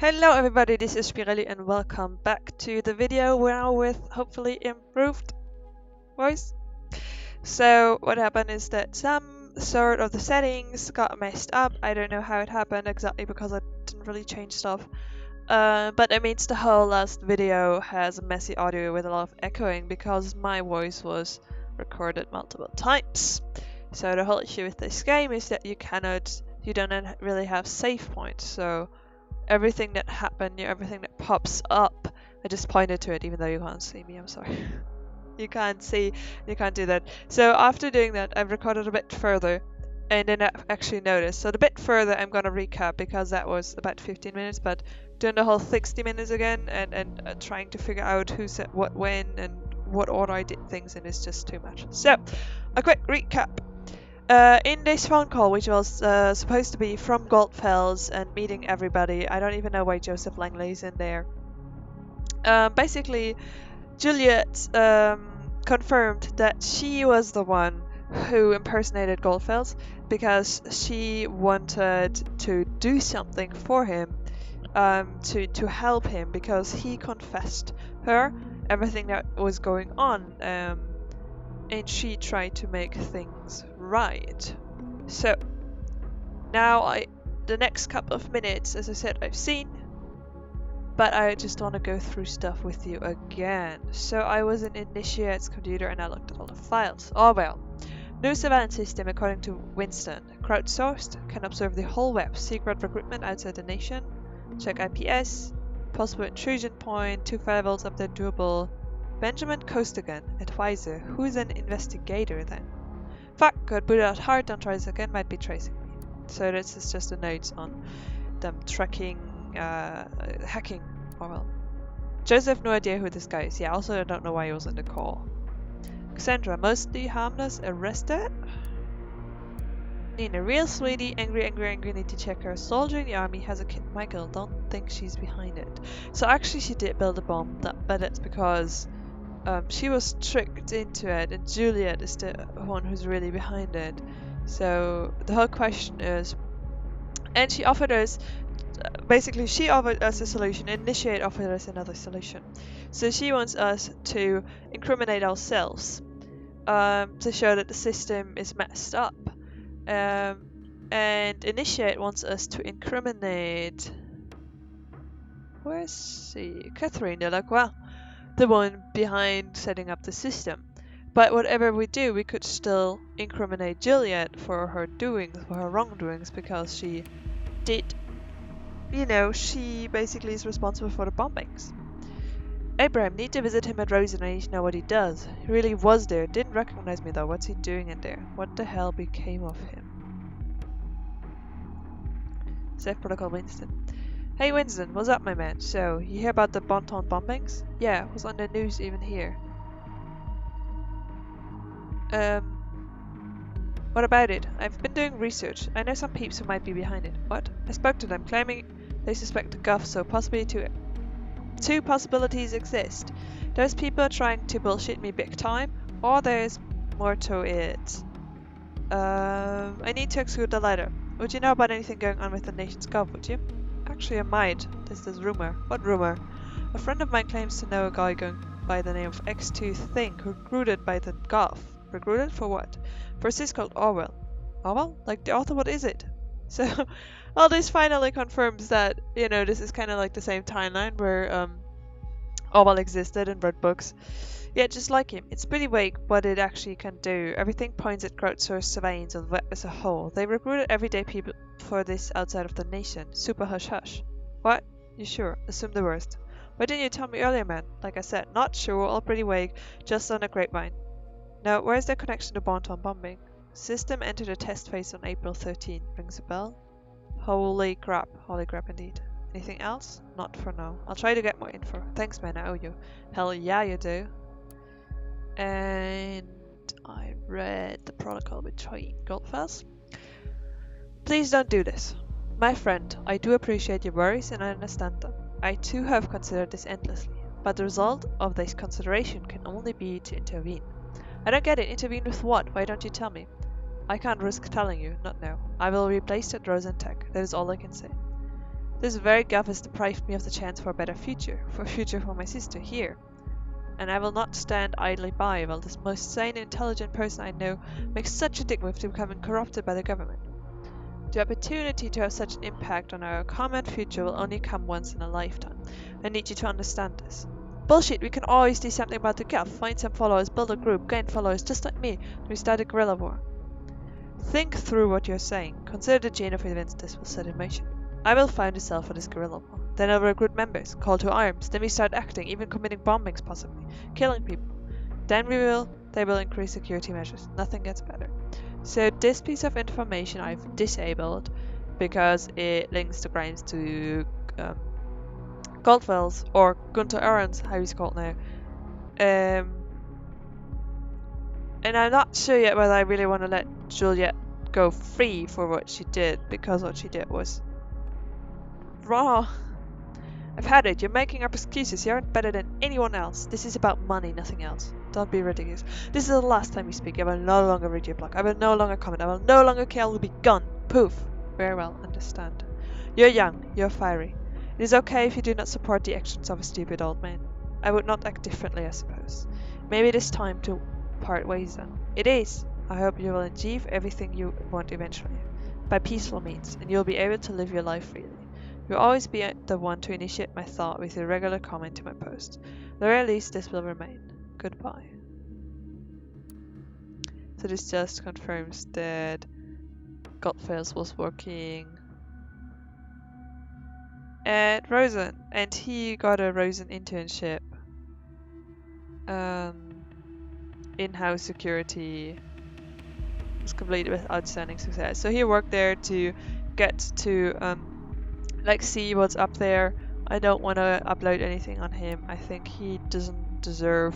Hello everybody, this is Spirelli and welcome back to the video now with hopefully improved voice. So what happened is that some sort of the settings got messed up. I don't know how it happened exactly because I didn't really change stuff. But it means the whole last video has messy audio with a lot of echoing because my voice was recorded multiple times. So the whole issue with this game is that you don't really have save points. So everything that happened, everything that pops up, I just pointed to it even though you can't see me, I'm sorry. You can't do that. So after doing that, I've recorded a bit further and then I've actually noticed. So the bit further I'm gonna recap because that was about 15 minutes, but doing the whole 60 minutes again and trying to figure out who said what when and what order I did things in is just too much. So, a quick recap. In this phone call, which was supposed to be from Goldfels and meeting everybody, I don't even know why Joseph Langley's in there. Basically, Juliet confirmed that she was the one who impersonated Goldfels because she wanted to do something for him, to help him because he confessed her everything that was going on. And she tried to make things right. So now the next couple of minutes, as I said, I've seen, but I just want to go through stuff with you again. So I was in Initiate's computer and I looked at all the files. Orwell. New surveillance system according to Winston. Crowdsourced, can observe the whole web. Secret recruitment outside the nation. Check IPS. Possible intrusion point. 2 firewalls up there doable. Benjamin Costigan, advisor. Who's an investigator then? Fuck, could put out hard, don't try this again, might be tracing me. So this is just the notes on them tracking, hacking Orwell. Joseph, no idea who this guy is. Yeah, also I don't know why he was in the call. Cassandra, mostly harmless, arrested. Nina, real sweetie, angry, need to check her. Soldier in the army, has a kid. Michael, don't think she's behind it. So actually she did build a bomb, but that's because she was tricked into it, and Juliet is the one who's really behind it. So the whole question is, and she offered us, basically she offered us a solution, Initiate offered us another solution. So she wants us to incriminate ourselves, to show that the system is messed up. And Initiate wants us to incriminate, where's she? Catherine. They're like, well, the one behind setting up the system. But whatever we do, we could still incriminate Juliet for her doings, for her wrongdoings, because she did, she basically is responsible for the bombings. Abraham, need to visit him at Rosen, I need to know what he does. He really was there, didn't recognize me though, what's he doing in there? What the hell became of him? Safe Protocol Winston. Hey Winston, what's up my man? So, you hear about the Bonton bombings? Yeah, it was on the news even here. What about it? I've been doing research. I know some peeps who might be behind it. What? I spoke to them, claiming they suspect the Guff, so possibly two possibilities exist. Those people are trying to bullshit me big time, or there's more to it. I need to exclude the latter. Would you know about anything going on with the nation's Guff, would you? Actually, I might. There's this rumor. What rumor? A friend of mine claims to know a guy going by the name of X2 Think, recruited by the Guff. Recruited for what? For a sis called Orwell. Orwell? Like the author, what is it? So, all this finally confirms that, this is kind of like the same timeline where Orwell existed and wrote books. Yeah, just like him. It's pretty vague what it actually can do. Everything points at crowdsourced surveillance of the web as a whole. They recruited everyday people for this outside of the nation. Super hush-hush. What? You sure? Assume the worst. Why didn't you tell me earlier, man? Like I said, not sure, all pretty vague, just on a grapevine. Now, where's the connection to Bonton bombing? System entered a test phase on April 13. Rings a bell? Holy crap indeed. Anything else? Not for now. I'll try to get more info. Thanks man, I owe you. Hell yeah you do. And I read the protocol between Goldfels. Please don't do this. My friend, I do appreciate your worries and I understand them. I too have considered this endlessly, but the result of this consideration can only be to intervene. I don't get it. Intervene with what? Why don't you tell me? I can't risk telling you, not now. I will replace that Rosentech. That is all I can say. This very gulf has deprived me of the chance for a better future, for a future for my sister here. And I will not stand idly by while this most sane and intelligent person I know makes such a dick move to becoming corrupted by the government. The opportunity to have such an impact on our common future will only come once in a lifetime. I need you to understand this. Bullshit, we can always do something about the gulf, find some followers, build a group, gain followers just like me, and we start a guerrilla war. Think through what you're saying. Consider the chain of events this will set in motion. I will find a cell for this guerrilla war. Then I'll recruit members, call to arms, then we start acting, even committing bombings possibly, killing people. Then they will increase security measures. Nothing gets better. So this piece of information I've disabled because it links the crimes to Goldfels, or Gunter Ahrens, how he's called now. And I'm not sure yet whether I really want to let Juliet go free for what she did, because what she did was wrong. I've had it. You're making up excuses. You aren't better than anyone else. This is about money, nothing else. Don't be ridiculous. This is the last time we speak. I will no longer read your blog. I will no longer comment. I will no longer care. I will be gone. Poof. Very well. Understand. You're young. You're fiery. It is okay if you do not support the actions of a stupid old man. I would not act differently, I suppose. Maybe it is time to part ways then. It is. I hope you will achieve everything you want eventually, by peaceful means, and you'll be able to live your life freely. You'll always be the one to initiate my thought with your regular comment to my post. At the very least, this will remain. Goodbye. So this just confirms that Goldfels was working at Rosen, and he got a Rosen internship. In-house security was completed with outstanding success. So he worked there to get to see what's up there. I don't want to upload anything on him. I think he doesn't deserve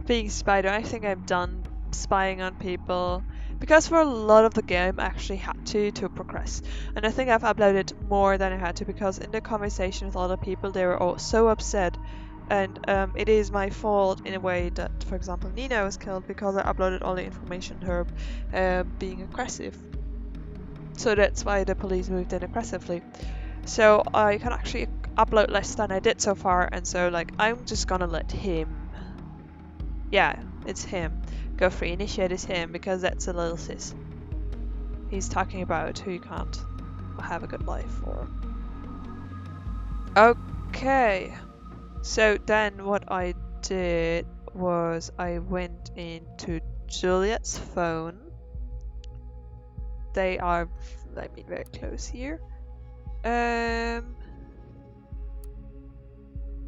being spied on. I think I'm done spying on people, because for a lot of the game I actually had to progress, and I think I've uploaded more than I had to, because in the conversation with other people they were all so upset, and it is my fault in a way that, for example, Nina was killed because I uploaded all the information her being aggressive. So that's why the police moved in aggressively. So I can actually upload less than I did so far, and so I'm just gonna let him, yeah, it's him, go free. Initiate is him, because that's a little sis. He's talking about who you can't have a good life for. Okay, so then what I did was I went into Juliet's phone. They are, very close here.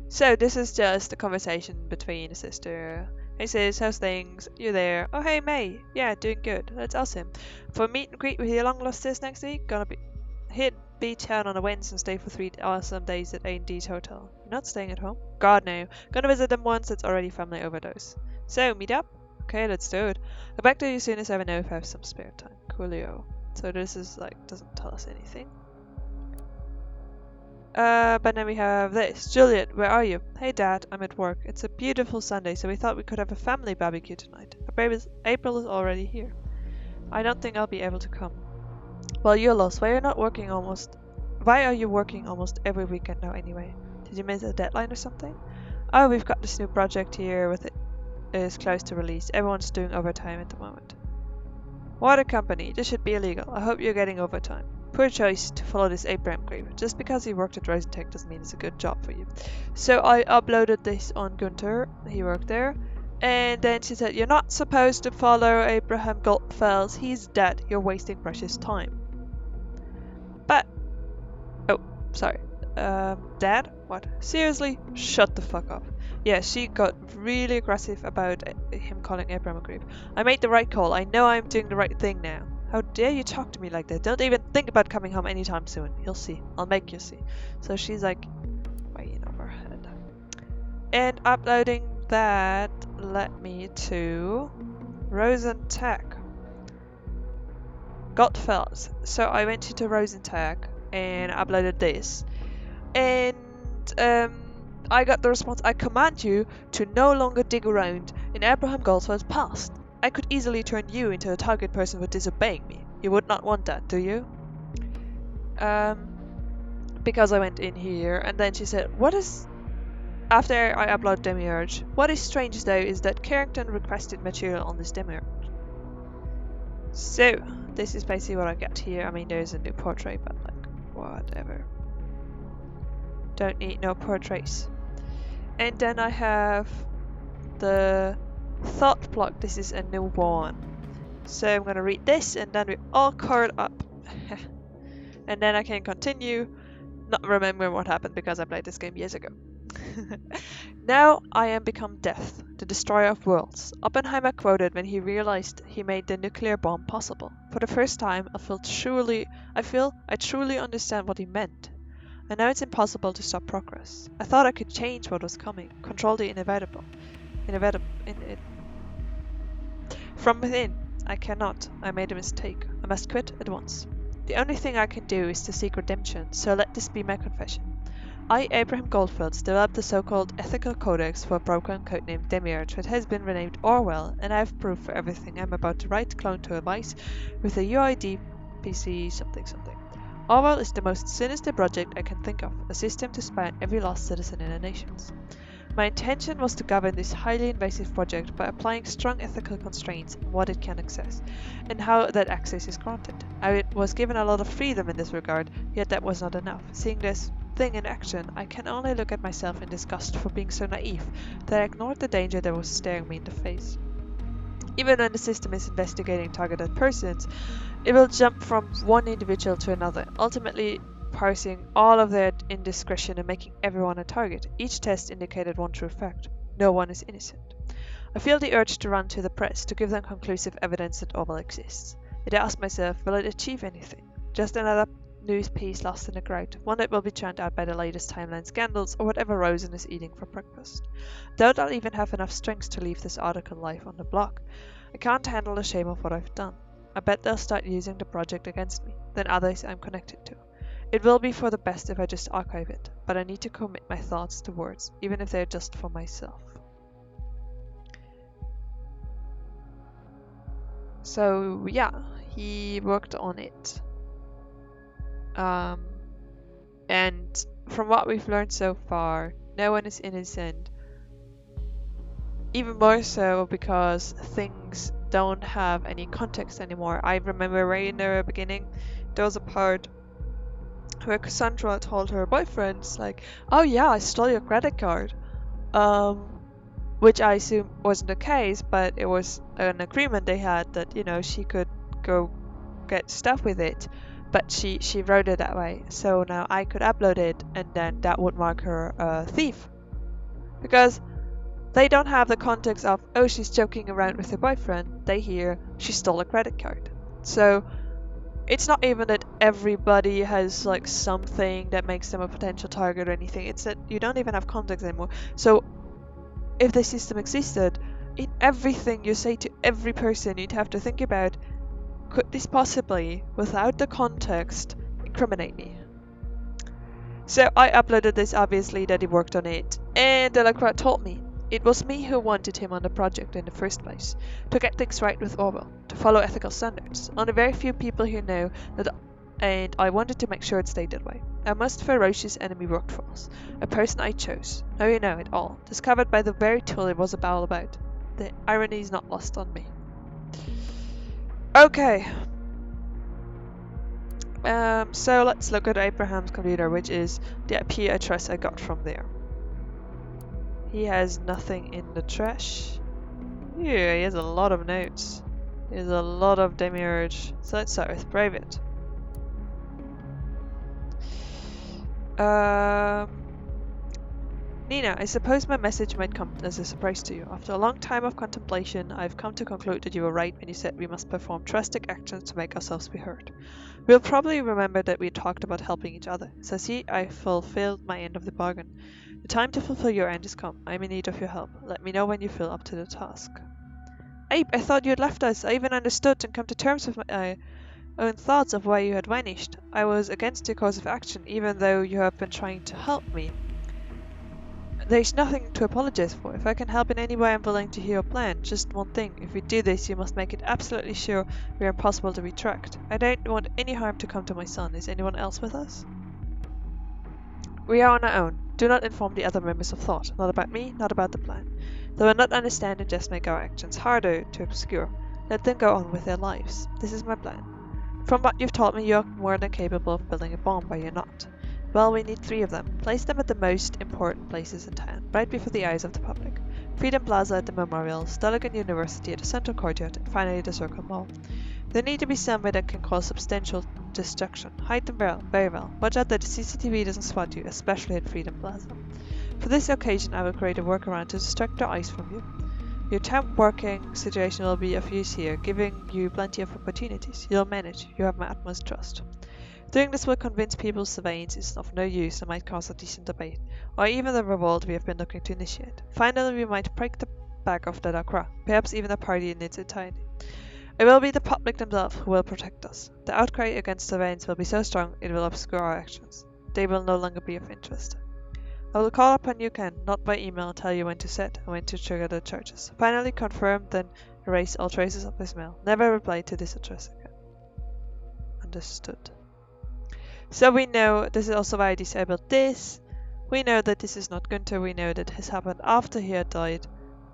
So this is just a conversation between a sister. Hey sis, how's things? You there? Oh hey May. Yeah, doing good. That's awesome. For meet and greet with your long lost sis next week, gonna be hit B-Town on a Wednesday and stay for 3 awesome days at A&D's hotel. You're not staying at home? God no. Gonna visit them once, it's already family overdose. So, meet up? Okay, let's do it. I'll back to you soon as I know if I have some spare time. Coolio. So this is doesn't tell us anything. But then we have this. Juliet, where are you? Hey Dad, I'm at work. It's a beautiful Sunday, so we thought we could have a family barbecue tonight. April is already here. I don't think I'll be able to come. Well, you're lost. Why are you working almost every weekend now anyway? Did you miss a deadline or something? Oh, we've got this new project here with it is close to release. Everyone's doing overtime at the moment. What a company. This should be illegal. I hope you're getting overtime. Poor choice to follow this Abraham creep. Just because he worked at Rosentech doesn't mean it's a good job for you. So I uploaded this on Gunter. He worked there. And then she said, you're not supposed to follow Abraham Goldfels. He's dead. You're wasting precious time. But... oh, sorry. Dad? What? Seriously? Shut the fuck up. Yeah, she got really aggressive about him calling Abraham a creep. I made the right call. I know I'm doing the right thing now. How dare you talk to me like that? Don't even think about coming home anytime soon. You'll see. I'll make you see. So she's way in over her head. And uploading that led me to Rosentech. Goldfels. So I went into Rosentech and uploaded this. And I got the response, I command you to no longer dig around in Abraham Goldfels' past. I could easily turn you into a target person for disobeying me. You would not want that, do you? because I went in here, and then she said, "What is?" After I upload Demiurge, what is strange though is that Carrington requested material on this Demiurge. So this is basically what I got here. I mean, there's a new portrait, but like whatever. Don't need no portraits. And then I have the thought block. This is a new one. So I'm gonna read this, and then we're all caught up. And then I can continue, not remembering what happened because I played this game years ago. Now I am become death, the destroyer of worlds. Oppenheimer quoted when he realized he made the nuclear bomb possible. For the first time, I feel I truly understand what he meant. I know it's impossible to stop progress. I thought I could change what was coming, control the inevitable. From within, I cannot. I made a mistake. I must quit at once. The only thing I can do is to seek redemption, so let this be my confession. I, Abraham Goldfels, developed the so-called ethical codex for a program codenamed Demiurge that has been renamed Orwell, and I have proof for everything I'm about to write cloned to a device with a UID PC something something. Orwell is the most sinister project I can think of, a system to spy on every lost citizen in the nations. My intention was to govern this highly invasive project by applying strong ethical constraints on what it can access, and how that access is granted. I was given a lot of freedom in this regard, yet that was not enough. Seeing this thing in action, I can only look at myself in disgust for being so naive that I ignored the danger that was staring me in the face. Even when the system is investigating targeted persons, it will jump from one individual to another, ultimately parsing all of their indiscretion and making everyone a target. Each test indicated one true fact: no one is innocent. I feel the urge to run to the press to give them conclusive evidence that Orwell exists. Yet I ask myself, will it achieve anything? Just another news piece lost in the crowd, one that will be drowned out by the latest timeline scandals or whatever Rosen is eating for breakfast. Doubt I'll even have enough strength to leave this article live on the blog. I can't handle the shame of what I've done. I bet they'll start using the project against me, then others I'm connected to. It will be for the best if I just archive it, but I need to commit my thoughts to words, even if they're just for myself. So yeah, he worked on it. And from what we've learned so far, no one is innocent. Even more so because things don't have any context anymore. I remember right in the beginning, there was a part where Cassandra told her boyfriends, like, "Oh yeah, I stole your credit card," which I assume wasn't the case, but it was an agreement they had that, you know, she could go get stuff with it. But she wrote it that way, so now I could upload it, and then that would mark her a thief. Because they don't have the context of, oh, she's joking around with her boyfriend. They hear she stole a credit card. So it's not even that everybody has like something that makes them a potential target or anything. It's that you don't even have context anymore. So if the system existed, in everything you say to every person, you'd have to think about, could this possibly, without the context, incriminate me? So I uploaded this, obviously, that he worked on it, and Delacroix told me it was me who wanted him on the project in the first place, to get things right with Orwell, to follow ethical standards. Only very few people here know that, and I wanted to make sure it stayed that way. A most ferocious enemy worked for us, a person I chose. Now you know it all, discovered by the very tool it was all about. The irony is not lost on me. Okay. So let's look at Abraham's computer, which is the IP address I got from there. He has nothing in the trash. Yeah, he has a lot of notes. He has a lot of Demiurge. So let's start with private. Nina, I suppose my message might come as a surprise to you. After a long time of contemplation, I've come to conclude that you were right when you said we must perform drastic actions to make ourselves be heard. We'll probably remember that we talked about helping each other, so see, I fulfilled my end of the bargain. The time to fulfill your end has come. I'm in need of your help. Let me know when you feel up to the task. Abe, I thought you had left us. I even understood and come to terms with my own thoughts of why you had vanished. I was against your course of action, even though you have been trying to help me. There's nothing to apologize for. If I can help in any way, I'm willing to hear your plan. Just one thing. If we do this, you must make it absolutely sure we are impossible to be tracked. I don't want any harm to come to my son. Is anyone else with us? We are on our own. Do not inform the other members of Thought. Not about me, not about the plan. They will not understand and just make our actions harder to obscure. Let them go on with their lives. This is my plan. From what you've told me, you're more than capable of building a bomb, but you're not. Well, we need 3 of them. Place them at the most important places in town, right before the eyes of the public. Freedom Plaza at the Memorial, Stoligan University at the Central Courtyard, and finally the Circle Mall. They need to be somewhere that can cause substantial destruction. Hide them well, very well. Watch out that the CCTV doesn't spot you, especially at Freedom Plaza. For this occasion, I will create a workaround to distract their eyes from you. Your temp working situation will be of use here, giving you plenty of opportunities. You'll manage. You have my utmost trust. Doing this will convince people surveillance is of no use and might cause a decent debate, or even the revolt we have been looking to initiate. Finally, we might break the back of that Accra, perhaps even a party in its entirety. It will be the public themselves who will protect us. The outcry against surveillance will be so strong it will obscure our actions. They will no longer be of interest. I will call upon you again, not by email, and tell you when to set and when to trigger the charges. Finally confirm, then erase all traces of this mail. Never reply to this address again. Understood. So we know this is also why I disabled this. We know that this is not Gunther. We know that this happened after he had died,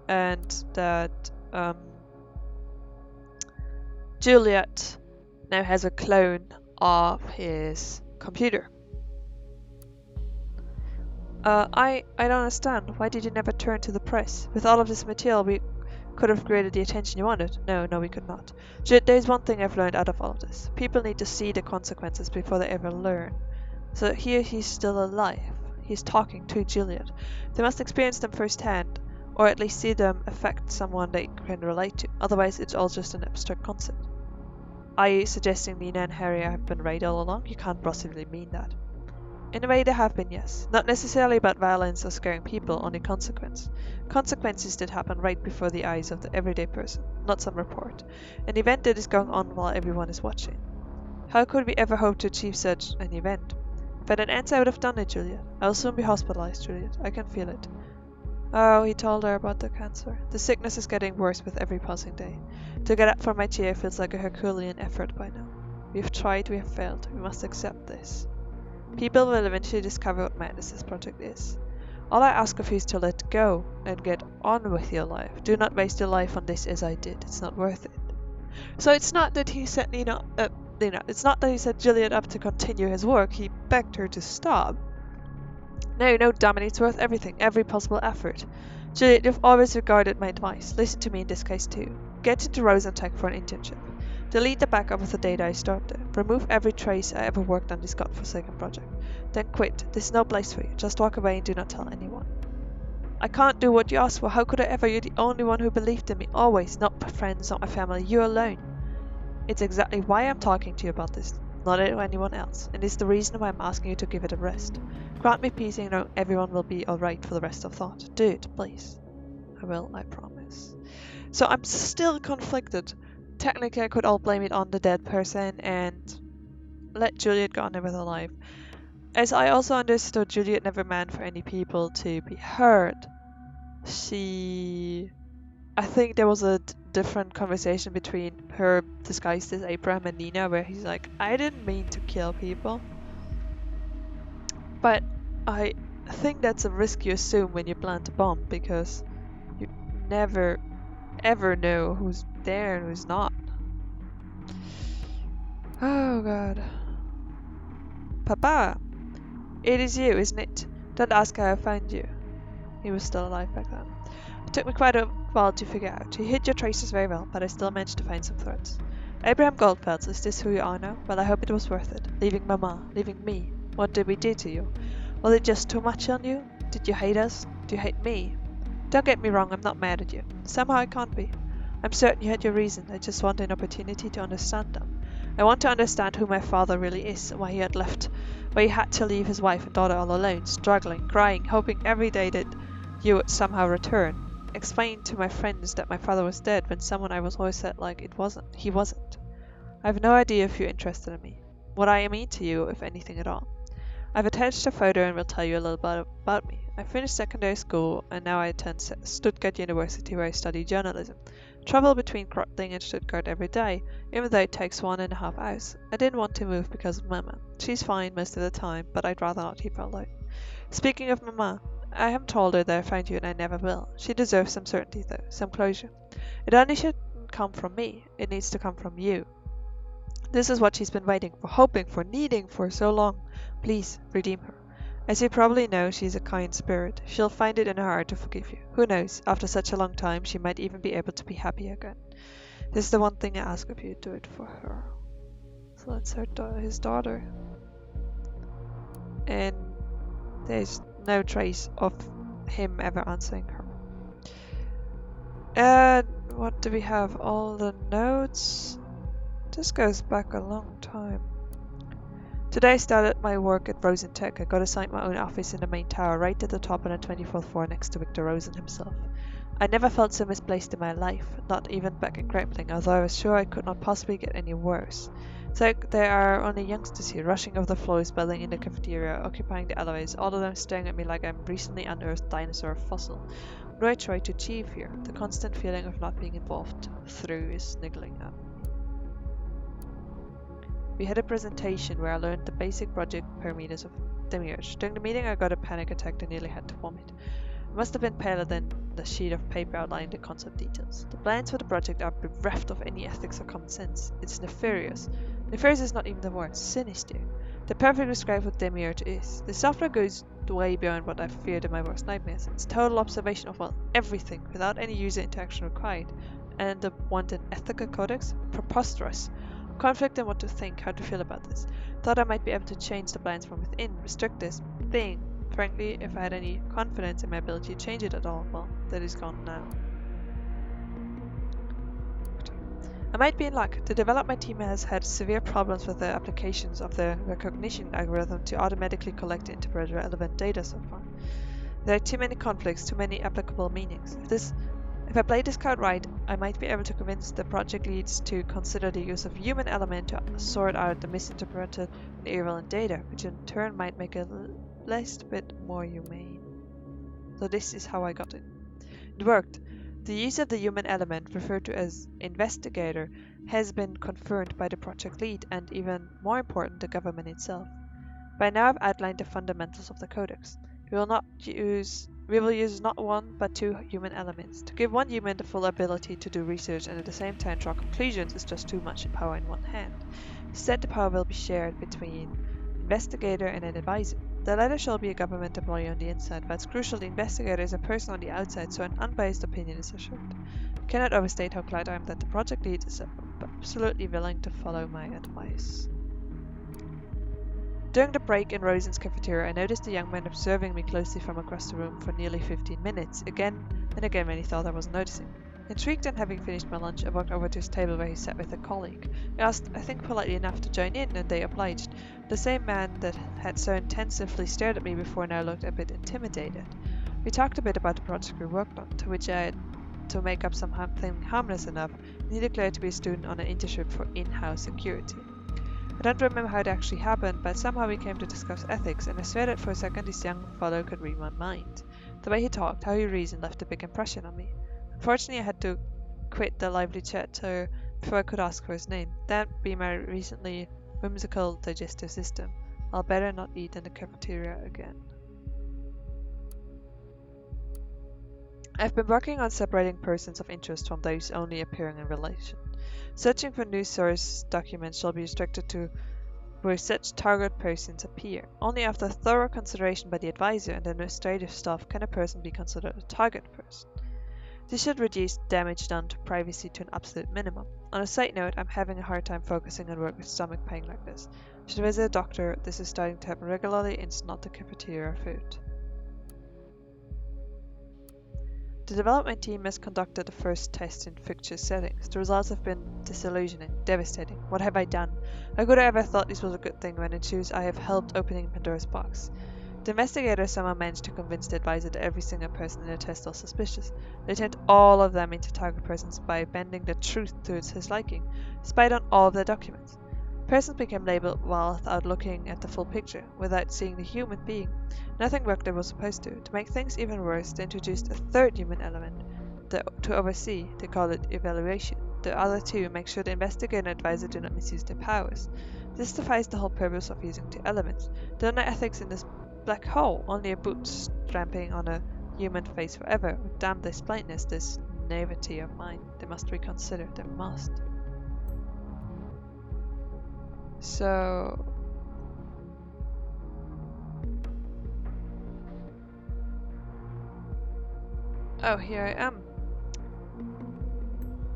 and that Juliet now has a clone of his computer. I don't understand. Why did you never turn to the press? With all of this material, we could have created the attention you wanted. No, we could not. There's one thing I've learned out of all of this. People need to see the consequences before they ever learn. So here he's still alive. He's talking to Juliet. They must experience them firsthand, or at least see them affect someone they can relate to. Otherwise, it's all just an abstract concept. Are you suggesting Nina and Harry have been right all along? You can't possibly mean that. In a way they have been, yes. Not necessarily about violence or scaring people, only consequence. Consequences that happen right before the eyes of the everyday person, not some report. An event that is going on while everyone is watching. How could we ever hope to achieve such an event? If I had an answer, I would have done it, Juliet. I will soon be hospitalized, Juliet. I can feel it. Oh, he told her about the cancer. The sickness is getting worse with every passing day. To get up from my chair feels like a Herculean effort by now. We have tried, we have failed. We must accept this. People will eventually discover what madness this project is. All I ask of you is to let go and get on with your life. Do not waste your life on this as I did. It's not worth it. So it's not that he set it's not that he set Juliet up to continue his work. He begged her to stop. No, Dominic, it's worth everything, every possible effort. Juliet, you've always regarded my advice. Listen to me in this case too. Get into Rosentech for an internship. Delete the backup of the data I stored there. Remove every trace I ever worked on this godforsaken project. Then quit. This is no place for you. Just walk away and do not tell anyone. I can't do what you asked for. How could I ever? You're the only one who believed in me. Always. Not my friends, not my family. You alone. It's exactly why I'm talking to you about this. Not to anyone else. And it's the reason why I'm asking you to give it a rest. Grant me peace and know everyone will be alright for the rest of Thought. Do it, please. I will, I promise. So I'm still conflicted. Technically, I could all blame it on the dead person and let Juliet go on with her life. As I also understood, Juliet never meant for any people to be hurt. I think there was a different conversation between her disguised as Abraham and Nina where he's like, I didn't mean to kill people. But I think that's a risk you assume when you plant a bomb, because you never ever know who's there and who's not. Oh god. Papa! It is you, isn't it? Don't ask how I found you. He was still alive back then. It took me quite a while to figure out. You hid your traces very well, but I still managed to find some threads. Abraham Goldfels, is this who you are now? Well, I hope it was worth it. Leaving Mama, leaving me. What did we do to you? Was it just too much on you? Did you hate us? Do you hate me? Don't get me wrong, I'm not mad at you. Somehow I can't be. I'm certain you had your reason. I just want an opportunity to understand them. I want to understand who my father really is and why he had to leave his wife and daughter all alone, struggling, crying, hoping every day that you would somehow return. Explain to my friends that my father was dead when someone I was always said like he wasn't. I have no idea if you're interested in me. What I mean to you, if anything at all. I've attached a photo and will tell you a little bit about me. I finished secondary school and now I attend Stuttgart University where I study journalism. Travel between Krottling and Stuttgart every day, even though it takes 1.5 hours. I didn't want to move because of Mama. She's fine most of the time, but I'd rather not keep her alone. Speaking of Mama, I haven't told her that I found you and I never will. She deserves some certainty though, some closure. It only shouldn't come from me, it needs to come from you. This is what she's been waiting for, hoping for, needing for so long. Please, redeem her. As you probably know, she's a kind spirit. She'll find it in her heart to forgive you. Who knows, after such a long time, she might even be able to be happy again. This is the one thing I ask of you, do it for her. So that's his daughter. And there's no trace of him ever answering her. And what do we have? All the notes? This goes back a long time. Today I started my work at Rosen Tech. I got assigned my own office in the main tower, right at the top on the 24th floor next to Victor Rosen himself. I never felt so misplaced in my life, not even back in Grappling, although I was sure I could not possibly get any worse. So there are only youngsters here, rushing over the floors, battling in the cafeteria, occupying the alleyways, all of them staring at me like I'm a recently unearthed dinosaur fossil. What do I try to achieve here? The constant feeling of not being involved through is niggling at me. We had a presentation where I learned the basic project parameters of Demiurge. During the meeting I got a panic attack and nearly had to vomit. I must have been paler than the sheet of paper outlining the concept details. The plans for the project are bereft of any ethics or common sense. It's nefarious. Nefarious is not even the word, sinister. They perfectly describe what Demiurge is. The software goes way beyond what I've feared in my worst nightmares. It's total observation of, well, everything, without any user interaction required. And the wanted ethical codex? Preposterous. Conflict in what to think, how to feel about this. Thought I might be able to change the plans from within, restrict this thing. Frankly, if I had any confidence in my ability to change it at all, well, that is gone now. I might be in luck. The development team has had severe problems with the applications of the recognition algorithm to automatically collect and interpret relevant data so far. There are too many conflicts, too many applicable meanings. If I play this card right, I might be able to convince the project leads to consider the use of human element to sort out the misinterpreted and irrelevant data, which in turn might make it least bit more humane. So this is how I got it. It worked. The use of the human element, referred to as investigator, has been confirmed by the project lead and, even more important, the government itself. By now I've outlined the fundamentals of the Codex. We will use not one but two human elements. To give one human the full ability to do research and at the same time draw conclusions is just too much power in one hand. Instead, the power will be shared between investigator and an advisor. The latter shall be a government employee on the inside, but it's crucial the investigator is a person on the outside, so an unbiased opinion is assured. I cannot overstate how glad I am that the project lead is absolutely willing to follow my advice. During the break in Rosen's cafeteria, I noticed a young man observing me closely from across the room for nearly 15 minutes, again and again when he thought I wasn't noticing. Intrigued and having finished my lunch, I walked over to his table where he sat with a colleague. I asked, I think politely enough, to join in, and they obliged. The same man that had so intensively stared at me before now looked a bit intimidated. We talked a bit about the project we worked on, to which I had to make up something harmless enough, and he declared to be a student on an internship for in-house security. I don't remember how it actually happened, but somehow we came to discuss ethics, and I swear that for a second this young fellow could read my mind. The way he talked, how he reasoned, left a big impression on me. Unfortunately, I had to quit the lively chat before I could ask for his name. That'd be my recently whimsical digestive system. I'll better not eat in the cafeteria again. I've been working on separating persons of interest from those only appearing in relation. Searching for news source documents shall be restricted to where such target persons appear. Only after thorough consideration by the advisor and the administrative staff can a person be considered a target person. This should reduce damage done to privacy to an absolute minimum. On a side note, I'm having a hard time focusing on work with stomach pain like this. Should visit a doctor. This is starting to happen regularly and it's not the cafeteria food. The development team has conducted the first test in fictitious settings. The results have been disillusioning, devastating. What have I done? How could I ever thought this was a good thing when in truth I have helped opening Pandora's box? The investigators somehow managed to convince the advisor that every single person in the test was suspicious. They turned all of them into target persons by bending the truth to his liking, spied on all of their documents. Persons became labeled without looking at the full picture, without seeing the human being. Nothing worked they were supposed to. To make things even worse, they introduced a third human element, to oversee. They call it evaluation. The other two make sure the investigator and advisor do not misuse their powers. This defies the whole purpose of using two elements. There are no ethics in this black hole, only a boot tramping on a human face forever. Oh, damn this blindness, this naivety of mine. They must reconsider, they must. So... oh, here I am.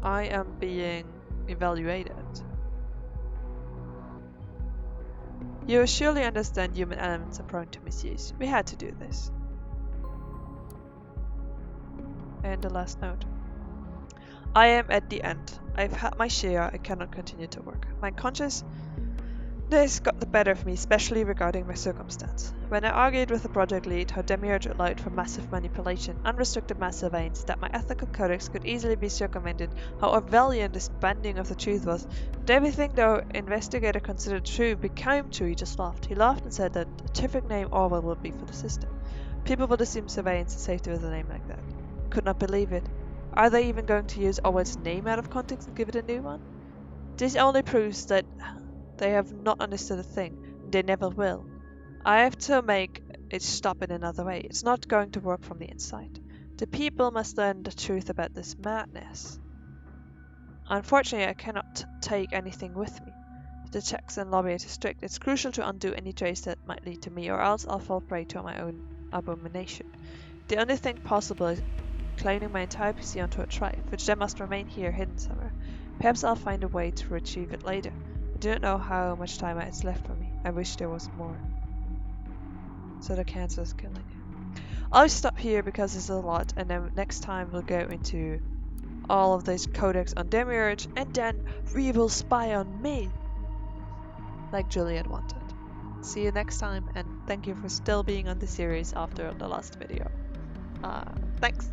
I am being evaluated. You surely understand human elements are prone to misuse. We had to do this. And the last note. I am at the end. I've had my share. I cannot continue to work. My consciousness got the better of me, especially regarding my circumstance. When I argued with the project lead how Demiurge allowed for massive manipulation, unrestricted mass surveillance, that my ethical codex could easily be circumvented, how Orwellian this bending of the truth was, and everything the investigator considered true became true, he just laughed. He laughed and said that a terrific name Orwell would be for the system. People would assume surveillance and safety with a name like that. Could not believe it. Are they even going to use Orwell's name out of context and give it a new one? This only proves that they have not understood a thing. They never will. I have to make it stop in another way. It's not going to work from the inside. The people must learn the truth about this madness. Unfortunately, I cannot take anything with me. The checks and lobby are too strict. It's crucial to undo any trace that might lead to me, or else I'll fall prey to my own abomination. The only thing possible is cloning my entire PC onto a tribe, which then must remain here hidden somewhere. Perhaps I'll find a way to retrieve it later. I don't know how much time is left for me. I wish there was more. So the cancer is killing you. I'll stop here because it's a lot, and then next time we'll go into all of this Codex on Demiurge, and then we will spy on me, like Juliet wanted. See you next time, and thank you for still being on the series after the last video. Thanks!